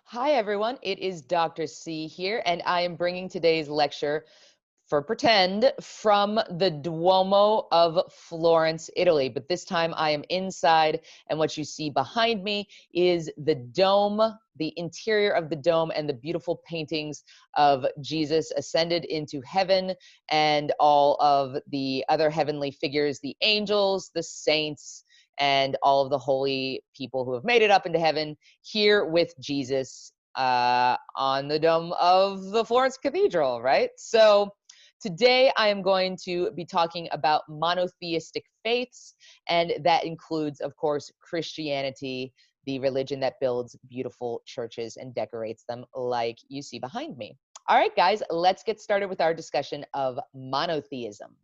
Hi, everyone. It is Dr. C here, and I am bringing today's lecture for pretend from the Duomo of Florence, Italy. But this time I am inside, and what you see behind me is the dome, the interior of the dome, and the beautiful paintings of Jesus ascended into heaven and all of the other heavenly figures, the angels, the saints, and all of the holy people who have made it up into heaven here with Jesus on the dome of the Florence Cathedral, right? So today I am going to be talking about monotheistic faiths, and that includes, of course, Christianity, the religion that builds beautiful churches and decorates them like you see behind me. All right, guys, let's get started with our discussion of monotheism.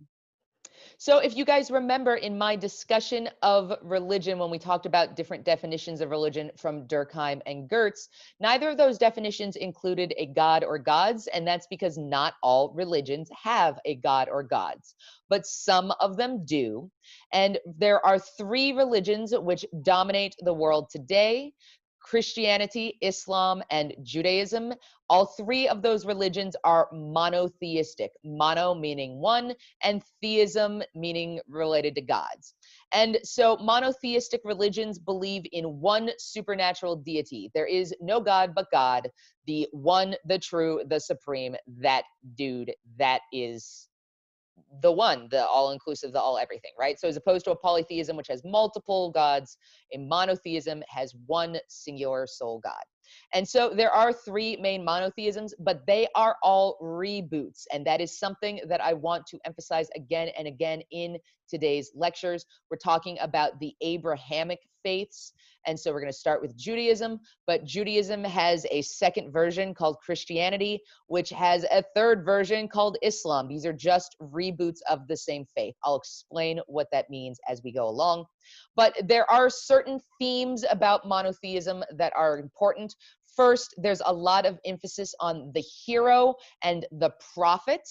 So, if you guys remember in my discussion of religion, when we talked about different definitions of religion from Durkheim and Gertz, neither of those definitions included a god or gods, and that's because not all religions have a god or gods, but some of them do. And there are three religions which dominate the world today: Christianity, Islam, and Judaism. All three of those religions are monotheistic. Mono meaning one, and theism meaning related to gods. And so monotheistic religions believe in one supernatural deity. There is no God but God, the one, the true, the supreme, that dude, that is the one, the all inclusive, the all everything, right? So as opposed to a polytheism, which has multiple gods, a monotheism has one singular sole God. And so there are three main monotheisms, but they are all reboots. And that is something that I want to emphasize again and again in today's lectures. We're talking about the Abrahamic faiths. And so we're going to start with Judaism, but Judaism has a second version called Christianity, which has a third version called Islam. These are just reboots of the same faith. I'll explain what that means as we go along. But there are certain themes about monotheism that are important. First, there's a lot of emphasis on the hero and the prophet.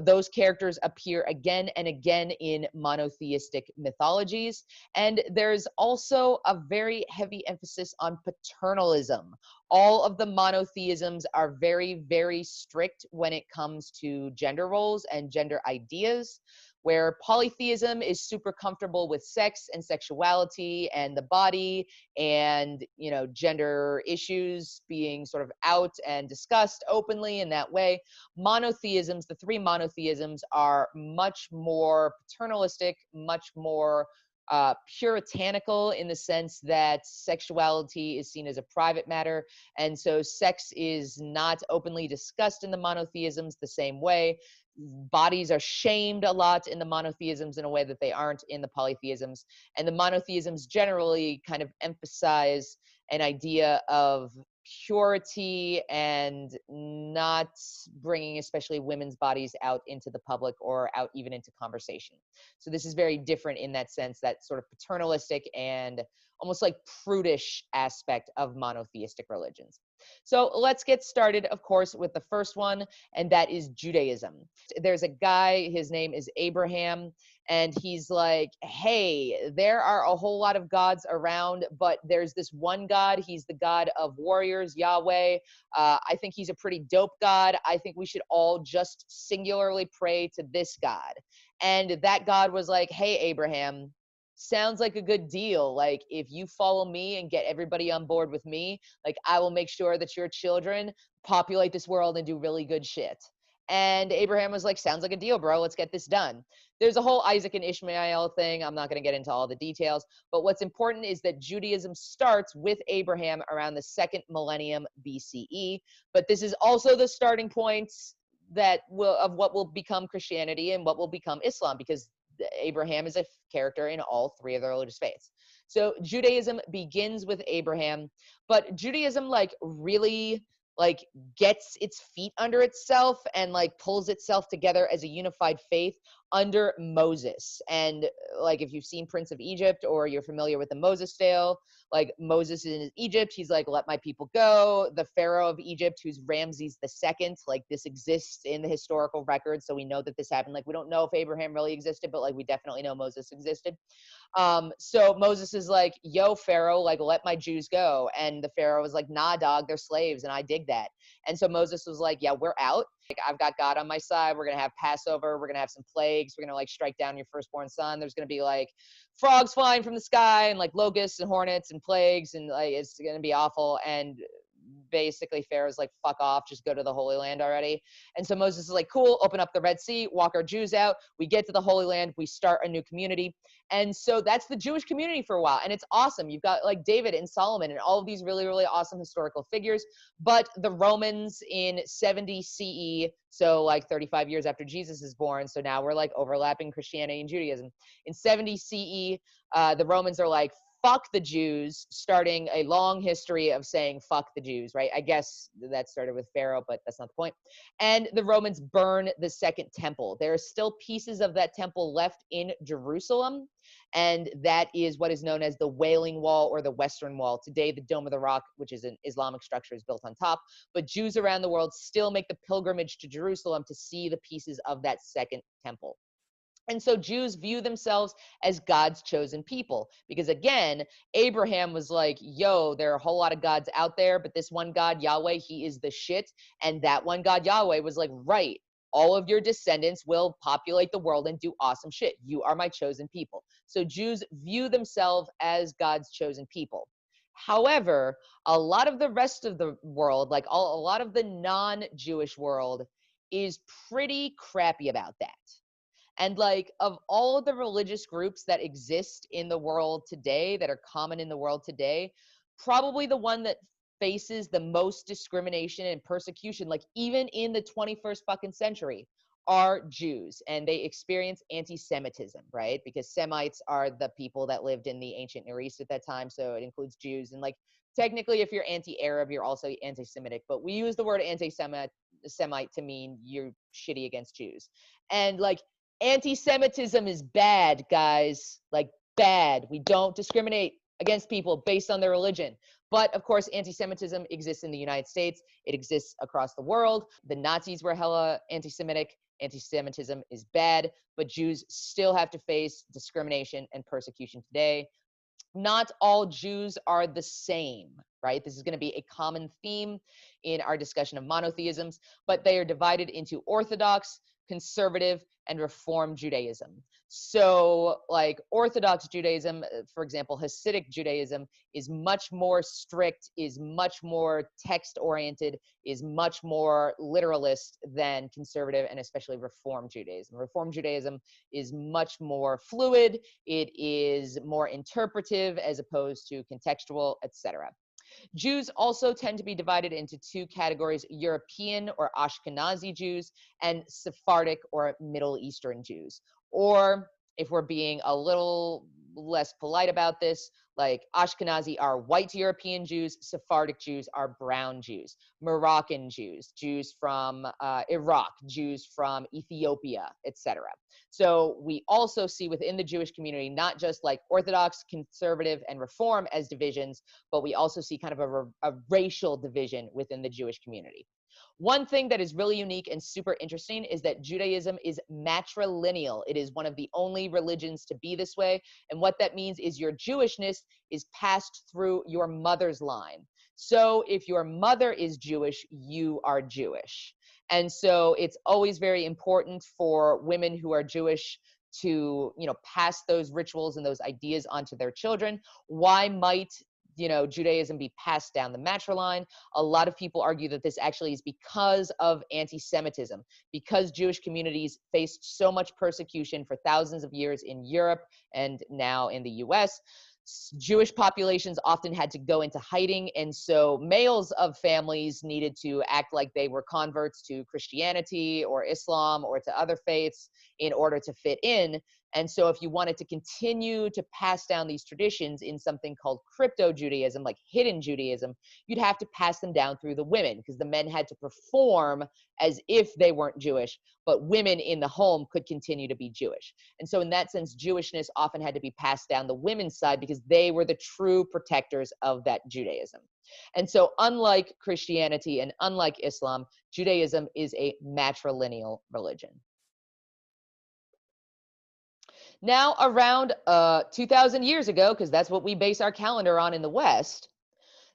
Those characters appear again and again in monotheistic mythologies. And there's also a very heavy emphasis on paternalism. All of the monotheisms are very, very strict when it comes to gender roles and gender ideas, where polytheism is super comfortable with sex and sexuality and the body and, gender issues being sort of out and discussed openly in that way. Monotheisms, the three monotheisms, are much more paternalistic, much more puritanical, in the sense that sexuality is seen as a private matter. And so sex is not openly discussed in the monotheisms the same way. Bodies are shamed a lot in the monotheisms in a way that they aren't in the polytheisms. And the monotheisms generally kind of emphasize an idea of purity and not bringing especially women's bodies out into the public or out even into conversation. So this is very different in that sense, that sort of paternalistic and almost like prudish aspect of monotheistic religions. So let's get started, of course, with the first one, and that is Judaism. There's a guy, his name is Abraham, and he's like, hey, there are a whole lot of gods around, but there's this one God. He's the God of warriors, Yahweh. I think he's a pretty dope God. I think we should all just singularly pray to this God. And that God was like, hey, Abraham, sounds like a good deal. Like, if you follow me and get everybody on board with me, like, I will make sure that your children populate this world and do really good shit. And Abraham was like, sounds like a deal, bro. Let's get this done. There's a whole Isaac and Ishmael thing. I'm not going to get into all the details. But what's important is that Judaism starts with Abraham around the second millennium BCE. But this is also the starting point of what will become Christianity and what will become Islam, because Abraham is a character in all three of the religious faiths. So Judaism begins with Abraham, but Judaism really gets its feet under itself and pulls itself together as a unified faith under Moses. And like, if you've seen Prince of Egypt or you're familiar with the Moses tale, like Moses is in Egypt, he's like, let my people go. The Pharaoh of Egypt, who's Ramses II, like this exists in the historical record. So we know that this happened. Like, we don't know if Abraham really existed, but like we definitely know Moses existed. So Moses is like, yo, Pharaoh, like, let my Jews go. And the Pharaoh was like, nah, dog, they're slaves. And I dig that. And so Moses was like, yeah, we're out. Like, I've got God on my side. We're going to have Passover. We're going to have some plagues. We're going to like strike down your firstborn son. There's going to be like frogs flying from the sky and like locusts and hornets and plagues. And like, it's going to be awful. And basically Pharaoh's like, fuck off, just go to the Holy Land already. And so Moses is like, cool, open up the Red Sea, walk our Jews out. We get to the Holy Land, we start a new community. And so that's the Jewish community for a while. And it's awesome. You've got like David and Solomon and all of these really, really awesome historical figures. But the Romans in 70 CE, so like 35 years after Jesus is born, so now we're like overlapping Christianity and Judaism. In 70 CE, the Romans are like, fuck the Jews, starting a long history of saying fuck the Jews, right? I guess that started with Pharaoh, but that's not the point. And the Romans burn the second temple. There are still pieces of that temple left in Jerusalem, and that is what is known as the Wailing Wall or the Western Wall. Today, the Dome of the Rock, which is an Islamic structure, is built on top, but Jews around the world still make the pilgrimage to Jerusalem to see the pieces of that second temple. And so Jews view themselves as God's chosen people because, again, Abraham was like, yo, there are a whole lot of gods out there, but this one God, Yahweh, he is the shit. And that one God, Yahweh, was like, right, all of your descendants will populate the world and do awesome shit. You are my chosen people. So Jews view themselves as God's chosen people. However, a lot of the rest of the world, like a lot of the non-Jewish world, is pretty crappy about that. And like, of all of the religious groups that exist in the world today, that are common in the world today, probably the one that faces the most discrimination and persecution, like even in the 21st fucking century, are Jews. And they experience anti-Semitism, right? Because Semites are the people that lived in the ancient Near East at that time. So it includes Jews. And like, technically, if you're anti-Arab, you're also anti-Semitic. But we use the word anti-Semite to mean you're shitty against Jews. And like, anti-Semitism is bad, guys. Like, bad. We don't discriminate against people based on their religion. But of course, anti-Semitism exists in the United States. It exists across the world. The Nazis were hella anti-Semitic. Anti-Semitism is bad, but Jews still have to face discrimination and persecution today. Not all Jews are the same, right? This is going to be a common theme in our discussion of monotheisms, but they are divided into Orthodox, conservative, and Reform Judaism. So like Orthodox Judaism, for example, Hasidic Judaism is much more strict, is much more text-oriented, is much more literalist than conservative and especially Reform Judaism. Reform Judaism is much more fluid. It is more interpretive as opposed to contextual, etc. Jews also tend to be divided into two categories: European or Ashkenazi Jews and Sephardic or Middle Eastern Jews. Or if we're being a little less polite about this, like Ashkenazi are white European Jews, Sephardic Jews are brown Jews, Moroccan Jews, Jews from Iraq, Jews from Ethiopia, etc. So we also see within the Jewish community, not just like Orthodox, conservative, and Reform as divisions, but we also see kind of a racial division within the Jewish community. One thing that is really unique and super interesting is that Judaism is matrilineal. It is one of the only religions to be this way. And what that means is your Jewishness is passed through your mother's line. So if your mother is Jewish, you are Jewish. And so it's always very important for women who are Jewish to, pass those rituals and those ideas onto their children. Why might Judaism be passed down the matriline? A lot of people argue that this actually is because of anti-Semitism, because Jewish communities faced so much persecution for thousands of years in Europe and now in the US. Jewish populations often had to go into hiding, and so males of families needed to act like they were converts to Christianity or Islam or to other faiths in order to fit in. And so if you wanted to continue to pass down these traditions in something called crypto-Judaism, like hidden Judaism, you'd have to pass them down through the women, because the men had to perform as if they weren't Jewish, but women in the home could continue to be Jewish. And so in that sense, Jewishness often had to be passed down the women's side because they were the true protectors of that Judaism. And so unlike Christianity and unlike Islam, Judaism is a matrilineal religion. Now, around 2,000 years ago, because that's what we base our calendar on in the West,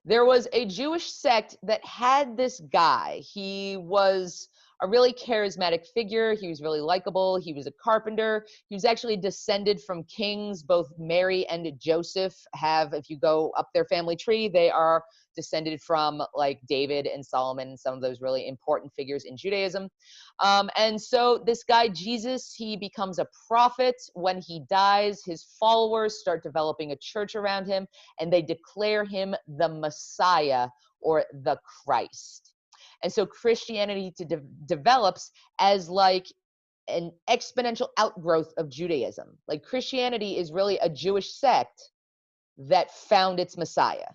there was a Jewish sect that had this guy. He was a really charismatic figure. He was really likable. He was a carpenter. He was actually descended from kings. Both Mary and Joseph have, if you go up their family tree, they are descended from like David and Solomon, some of those really important figures in Judaism. And so this guy, Jesus, he becomes a prophet. When he dies, his followers start developing a church around him, and they declare him the Messiah or the Christ. And so Christianity develops as like an exponential outgrowth of Judaism. Like Christianity is really a Jewish sect that found its Messiah.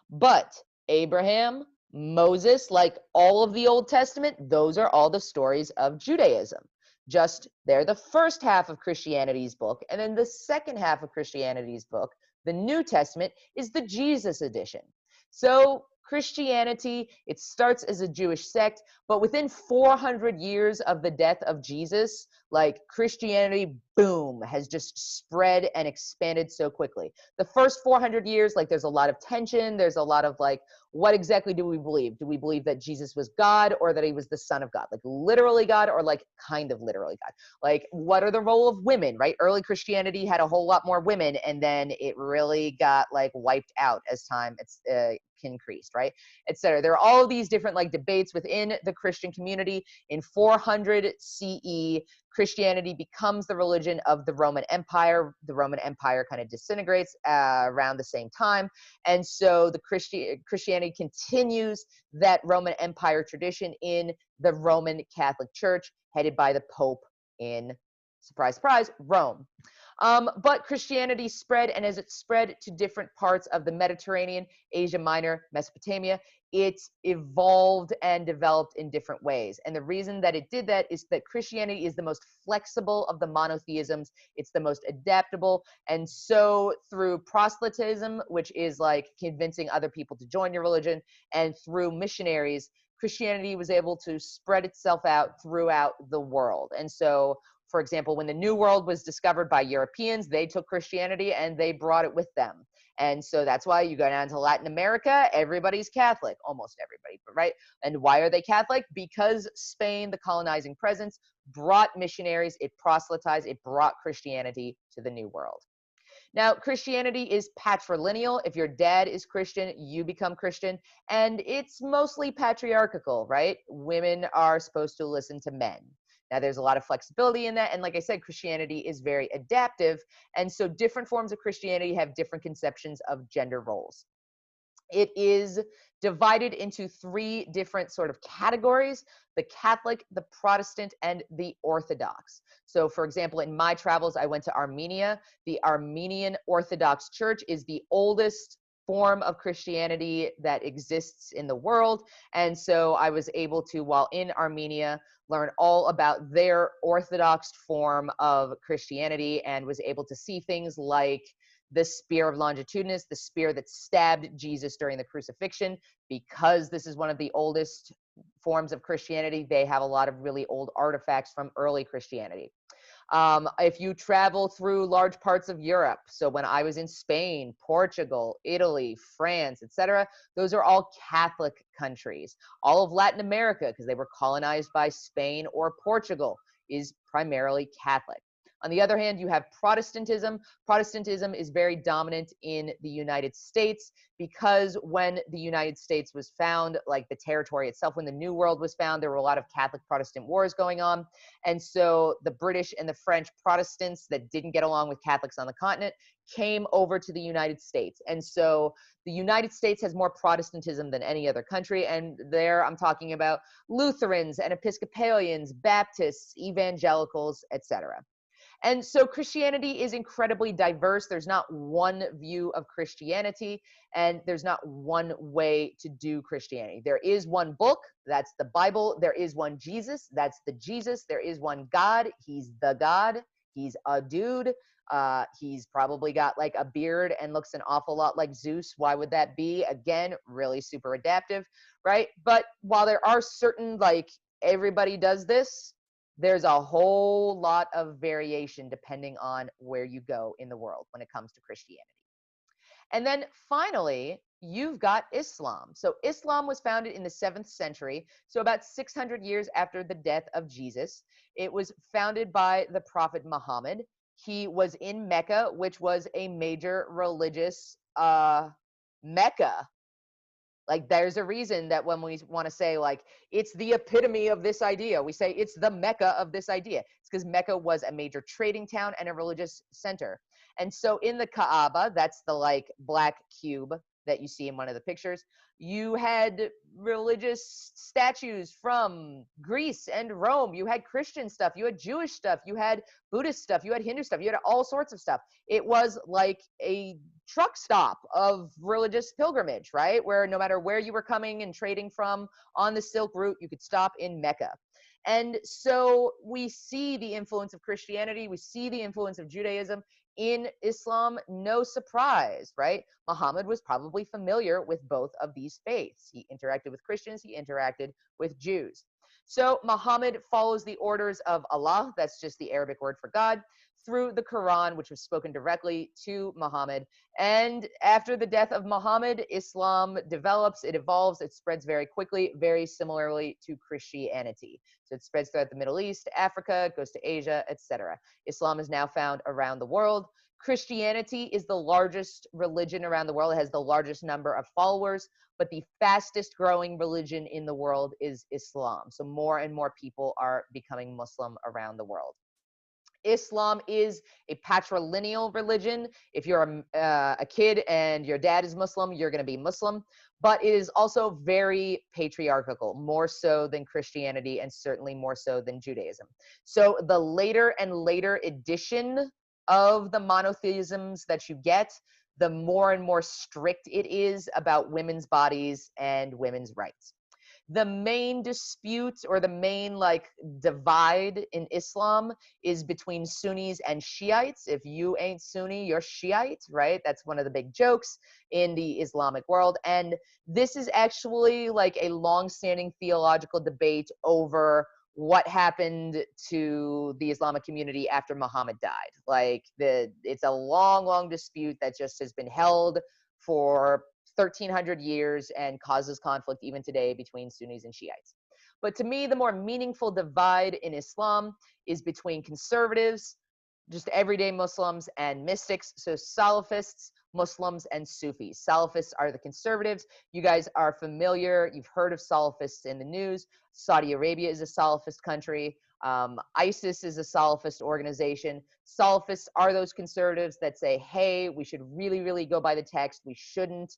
But Abraham, Moses, like all of the Old Testament, those are all the stories of Judaism. Just they're the first half of Christianity's book, and then the second half of Christianity's book, the New Testament, is the Jesus edition. So Christianity, it starts as a Jewish sect, but within 400 years of the death of Jesus, like Christianity, boom, has just spread and expanded so quickly. The first 400 years, like there's a lot of tension. There's a lot of like, what exactly do we believe? Do we believe that Jesus was God or that he was the Son of God? Like literally God or like kind of literally God? Like what are the role of women, right? Early Christianity had a whole lot more women, and then it really got like wiped out as time increased, right, etc. There are all of these different like debates within the Christian community. In 400 CE, Christianity becomes the religion of the Roman Empire. The Roman Empire kind of disintegrates around the same time, and so the Christianity continues that Roman Empire tradition in the Roman Catholic Church, headed by the Pope in, surprise, surprise, Rome. But Christianity spread, and as it spread to different parts of the Mediterranean, Asia Minor, Mesopotamia, it evolved and developed in different ways. And the reason that it did that is that Christianity is the most flexible of the monotheisms. It's the most adaptable. And so through proselytism, which is like convincing other people to join your religion, and through missionaries, Christianity was able to spread itself out throughout the world. And so, for example, when the New World was discovered by Europeans, they took Christianity and they brought it with them. And so that's why you go down to Latin America, everybody's Catholic, almost everybody, right? And why are they Catholic? Because Spain, the colonizing presence, brought missionaries, it proselytized, it brought Christianity to the New World. Now, Christianity is patrilineal. If your dad is Christian, you become Christian. And it's mostly patriarchal, right? Women are supposed to listen to men. Now, there's a lot of flexibility in that. And like I said, Christianity is very adaptive. And so different forms of Christianity have different conceptions of gender roles. It is divided into three different sort of categories: the Catholic, the Protestant, and the Orthodox. So for example, in my travels, I went to Armenia. The Armenian Orthodox Church is the oldest form of Christianity that exists in the world. And so I was able to, while in Armenia, learn all about their Orthodox form of Christianity, and was able to see things like the spear of Longitunus, the spear that stabbed Jesus during the crucifixion. Because this is one of the oldest forms of Christianity, they have a lot of really old artifacts from early Christianity. If you travel through large parts of Europe, so when I was in Spain, Portugal, Italy, France, etc., those are all Catholic countries. All of Latin America, because they were colonized by Spain or Portugal, is primarily Catholic. On the other hand, you have Protestantism. Protestantism is very dominant in the United States because when the United States was found, like the territory itself, when the New World was found, there were a lot of Catholic Protestant wars going on. And so the British and the French Protestants that didn't get along with Catholics on the continent came over to the United States. And so the United States has more Protestantism than any other country. And there I'm talking about Lutherans and Episcopalians, Baptists, evangelicals, etc. And so Christianity is incredibly diverse. There's not one view of Christianity, and there's not one way to do Christianity. There is one book, that's the Bible. There is one Jesus, that's the Jesus. There is one God, he's the God. He's a dude. He's probably got like a beard and looks an awful lot like Zeus. Why would that be? Again, really super adaptive, right? But while there are certain, like, everybody does this, there's a whole lot of variation depending on where you go in the world when it comes to Christianity. And then finally, you've got Islam. So Islam was founded in the 7th century, so about 600 years after the death of Jesus. It was founded by the Prophet Muhammad. He was in Mecca, which was a major religious Mecca. Like, there's a reason that when we want to say, like, it's the epitome of this idea, we say it's the Mecca of this idea. It's because Mecca was a major trading town and a religious center. And so in the Kaaba, that's the like black cube that you see in one of the pictures, you had religious statues from Greece and Rome. You had Christian stuff, you had Jewish stuff, you had Buddhist stuff, you had Hindu stuff, you had all sorts of stuff. It was like a truck stop of religious pilgrimage, right? Where no matter where you were coming and trading from on the Silk Route, you could stop in Mecca. And so we see the influence of Christianity, we see the influence of Judaism in Islam. No surprise, right? Muhammad was probably familiar with both of these faiths. He interacted with Christians, he interacted with Jews. So Muhammad follows the orders of Allah, that's just the Arabic word for God, through the Quran, which was spoken directly to Muhammad. And after the death of Muhammad, Islam develops, it evolves, it spreads very quickly, very similarly to Christianity. So it spreads throughout the Middle East, Africa, goes to Asia, etc. Islam is now found around the world. Christianity is the largest religion around the world. It has the largest number of followers, but the fastest growing religion in the world is Islam. So more and more people are becoming Muslim around the world. Islam is a patrilineal religion. If you're a kid and your dad is Muslim, you're going to be Muslim. But it is also very patriarchal, more so than Christianity and certainly more so than Judaism. So the later and later edition of the monotheisms that you get, the more and more strict it is about women's bodies and women's rights. The main dispute, or the main like divide in Islam, is between Sunnis and Shiites. If you ain't Sunni, you're Shiite, right? That's one of the big jokes in the Islamic world. And this is actually like a long-standing theological debate over what happened to the Islamic community after Muhammad died. Like, it's a long dispute that just has been held for 1,300 years and causes conflict even today between Sunnis and Shiites. But to me, the more meaningful divide in Islam is between conservatives, just everyday Muslims, and mystics. So Salafists, Muslims, and Sufis. Salafists are the conservatives. You guys are familiar. You've heard of Salafists in the news. Saudi Arabia is a Salafist country. ISIS is a Salafist organization. Salafists are those conservatives that say, hey, we should really go by the text. We shouldn't,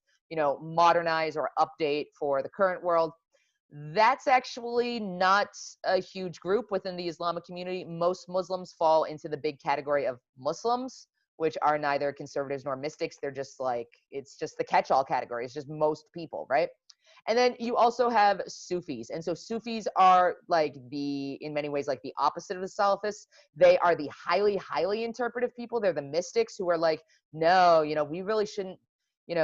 modernize or update for the current world. That's actually not a huge group within the Islamic community. Most Muslims fall into the big category of Muslims, which are neither conservatives nor mystics. They're just like, it's just the catch-all category. It's just most people, right? And then you also have Sufis. And so Sufis are like in many ways, like the opposite of the Salafists. They are the highly interpretive people. They're the mystics who are like, no, we really shouldn't,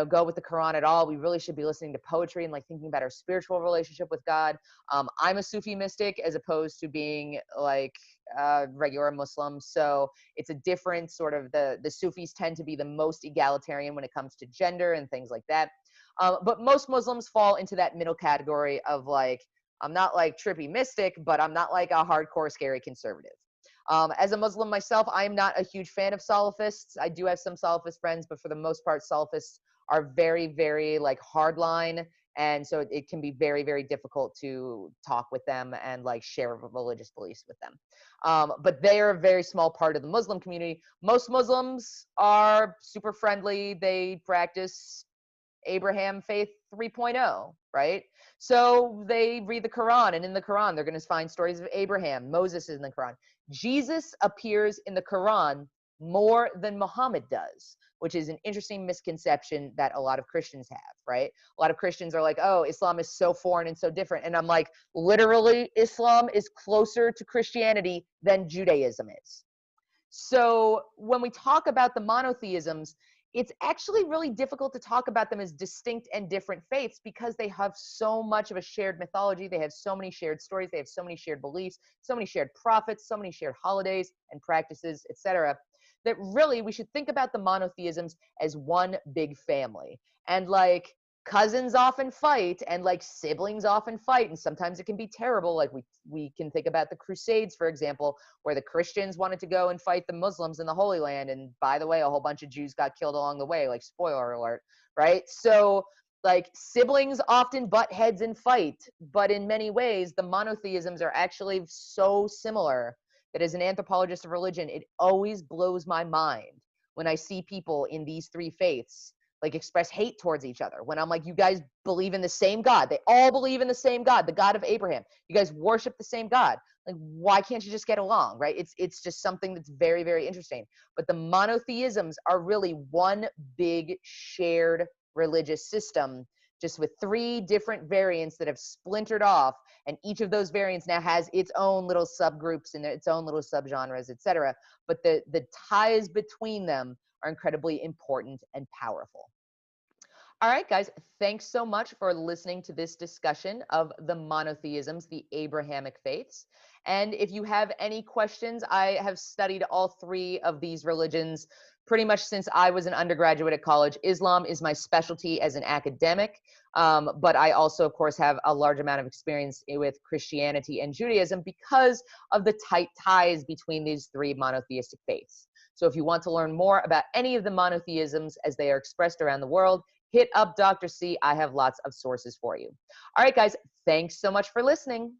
go with the Quran at all. We really should be listening to poetry and like thinking about our spiritual relationship with God. I'm a Sufi mystic as opposed to being like a regular Muslim. So it's a different sort of, the Sufis tend to be the most egalitarian when it comes to gender and things like that. But most Muslims fall into that middle category of like, I'm not like trippy mystic, but I'm not like a hardcore scary conservative. As a Muslim myself, I'm not a huge fan of Salafists. I do have some Salafist friends, but for the most part, Salafists are very like hardline. And so it can be very difficult to talk with them and like share religious beliefs with them. But they are a very small part of the Muslim community. Most Muslims are super friendly. They practice Abraham faith 3.0, right? So they read the Quran, and in the Quran, they're going to find stories of Abraham. Moses is in the Quran. Jesus appears in the Quran more than Muhammad does, which is an interesting misconception that a lot of Christians have, right? A lot of Christians are like, oh, Islam is so foreign and so different. And I'm like, literally, Islam is closer to Christianity than Judaism is. So when we talk about the monotheisms, it's actually really difficult to talk about them as distinct and different faiths because they have so much of a shared mythology. They have so many shared stories. They have so many shared beliefs, so many shared prophets, so many shared holidays and practices, etc., that really we should think about the monotheisms as one big family. And like cousins often fight and like siblings often fight, and sometimes it can be terrible. Like we can think about the Crusades, for example, where the Christians wanted to go and fight the Muslims in the Holy Land, and by the way, a whole bunch of Jews got killed along the way, like spoiler alert, right? So like siblings often butt heads and fight, but in many ways the monotheisms are actually so similar that as an anthropologist of religion, it always blows my mind when I see people in these three faiths like express hate towards each other. When I'm like, you guys believe in the same God. They all believe in the same God, the God of Abraham. You guys worship the same God. Like, why can't you just get along, right? It's just something that's very, very interesting. But the monotheisms are really one big shared religious system, just with three different variants that have splintered off, and each of those variants now has its own little subgroups and its own little subgenres, etc. But the ties between them are incredibly important and powerful. All right, guys, thanks so much for listening to this discussion of the monotheisms, the Abrahamic faiths. And if you have any questions, I have studied all three of these religions pretty much since I was an undergraduate at college. Islam is my specialty as an academic, but I also, of course, have a large amount of experience with Christianity and Judaism because of the tight ties between these three monotheistic faiths. So if you want to learn more about any of the monotheisms as they are expressed around the world, hit up Dr. C. I have lots of sources for you. All right, guys, thanks so much for listening.